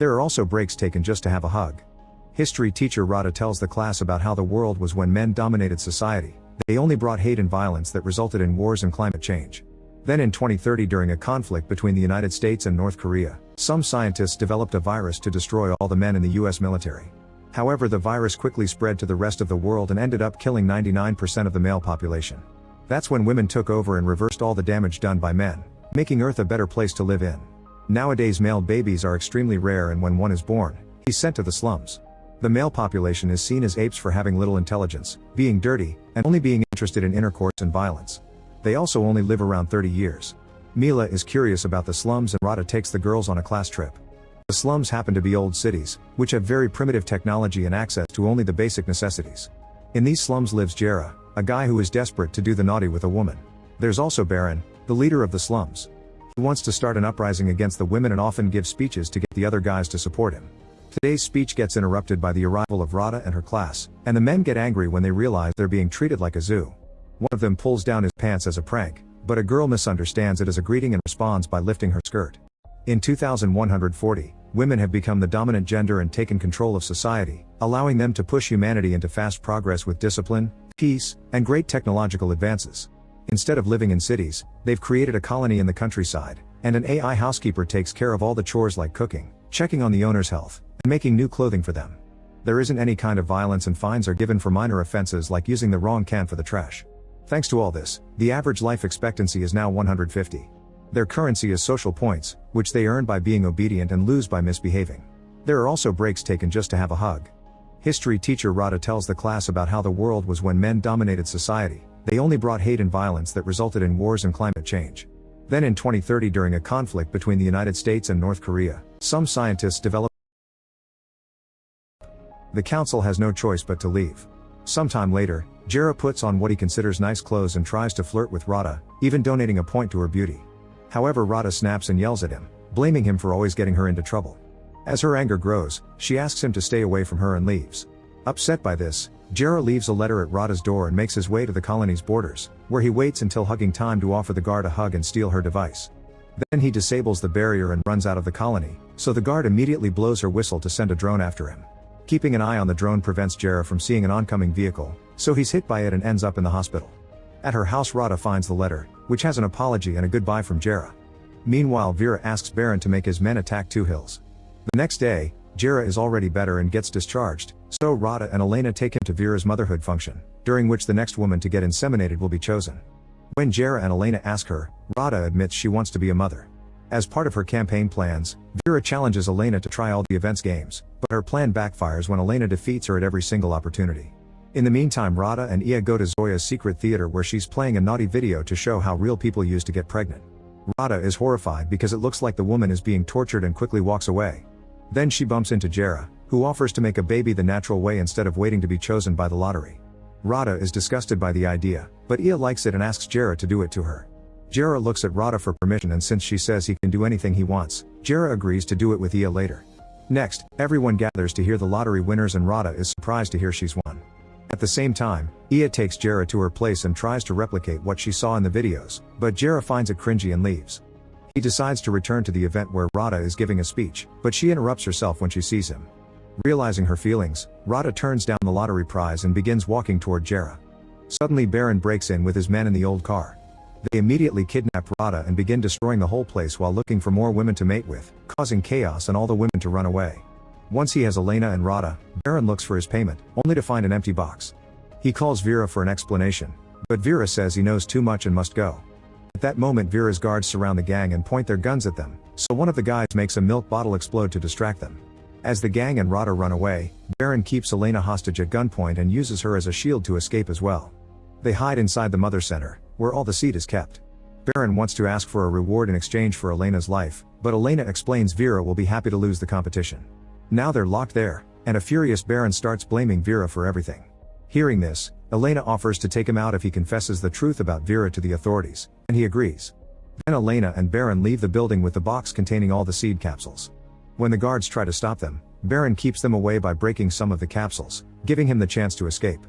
There are also breaks taken just to have a hug. History teacher Rada tells the class about how the world was when men dominated society. They only brought hate and violence that resulted in wars and climate change. Then in 2030, during a conflict between the United States and North Korea, some scientists developed a virus to destroy all the men in the US military. However, the virus quickly spread to the rest of the world and ended up killing 99% of the male population. That's when women took over and reversed all the damage done by men, making Earth a better place to live in. Nowadays, male babies are extremely rare, and when one is born, he's sent to the slums. The male population is seen as apes for having little intelligence, being dirty, and only being interested in intercourse and violence. They also only live around 30 years. Mila is curious about the slums, and Rada takes the girls on a class trip. The slums happen to be old cities, which have very primitive technology and access to only the basic necessities. In these slums lives Jera, a guy who is desperate to do the naughty with a woman. There's also Baron, the leader of the slums. He wants to start an uprising against the women and often gives speeches to get the other guys to support him. Today's speech gets interrupted by the arrival of Rada and her class, and the men get angry when they realize they're being treated like a zoo. One of them pulls down his pants as a prank, but a girl misunderstands it as a greeting and responds by lifting her skirt. In 2140, women have become the dominant gender and taken control of society, allowing them to push humanity into fast progress with discipline, peace, and great technological advances. Instead of living in cities, they've created a colony in the countryside, and an AI housekeeper takes care of all the chores like cooking, checking on the owner's health, and making new clothing for them. There isn't any kind of violence, and fines are given for minor offenses like using the wrong can for the trash. Thanks to all this, the average life expectancy is now 150. Their currency is social points, which they earn by being obedient and lose by misbehaving. There are also breaks taken just to have a hug. History teacher Rada tells the class about how the world was when men dominated society. They only brought hate and violence that resulted in wars and climate change. Then in 2030, during a conflict between the United States and North Korea, some scientists developed. The council has no choice but to leave. Sometime later, Jera puts on what he considers nice clothes and tries to flirt with Rada, even donating a point to her beauty. However, Rada snaps and yells at him, blaming him for always getting her into trouble. As her anger grows, she asks him to stay away from her and leaves. Upset by this, Jera leaves a letter at Rada's door and makes his way to the colony's borders, where he waits until hugging time to offer the guard a hug and steal her device. Then he disables the barrier and runs out of the colony, so the guard immediately blows her whistle to send a drone after him. Keeping an eye on the drone prevents Jera from seeing an oncoming vehicle, so he's hit by it and ends up in the hospital. At her house, Rada finds the letter, which has an apology and a goodbye from Jera. Meanwhile, Vera asks Baron to make his men attack Two Hills. The next day, Jera is already better and gets discharged, so Rada and Elena take him to Vera's motherhood function, during which the next woman to get inseminated will be chosen. When Jera and Elena ask her, Rada admits she wants to be a mother. As part of her campaign plans, Vera challenges Elena to try all the events games, but her plan backfires when Elena defeats her at every single opportunity. In the meantime, Rada and Ia go to Zoya's secret theater where she's playing a naughty video to show how real people used to get pregnant. Rada is horrified because it looks like the woman is being tortured and quickly walks away. Then she bumps into Jera, who offers to make a baby the natural way instead of waiting to be chosen by the lottery. Rada is disgusted by the idea, but Ia likes it and asks Jera to do it to her. Jera looks at Rada for permission, and since she says he can do anything he wants, Jera agrees to do it with Ia later. Next, everyone gathers to hear the lottery winners and Rada is surprised to hear she's won. At the same time, Ia takes Jera to her place and tries to replicate what she saw in the videos, but Jera finds it cringy and leaves. He decides to return to the event where Rada is giving a speech, but she interrupts herself when she sees him. Realizing her feelings, Rada turns down the lottery prize and begins walking toward Jera. Suddenly, Baron breaks in with his men in the old car. They immediately kidnap Rada and begin destroying the whole place while looking for more women to mate with, causing chaos and all the women to run away. Once he has Elena and Rada, Baron looks for his payment, only to find an empty box. He calls Vera for an explanation, but Vera says he knows too much and must go. At that moment, Vera's guards surround the gang and point their guns at them, so one of the guys makes a milk bottle explode to distract them. As the gang and Rada run away, Baron keeps Elena hostage at gunpoint and uses her as a shield to escape as well. They hide inside the Mother Center, where all the seed is kept. Baron wants to ask for a reward in exchange for Elena's life, but Elena explains Vera will be happy to lose the competition. Now they're locked there, and a furious Baron starts blaming Vera for everything. Hearing this, Elena offers to take him out if he confesses the truth about Vera to the authorities, and he agrees. Then Elena and Baron leave the building with the box containing all the seed capsules. When the guards try to stop them, Baron keeps them away by breaking some of the capsules, giving him the chance to escape.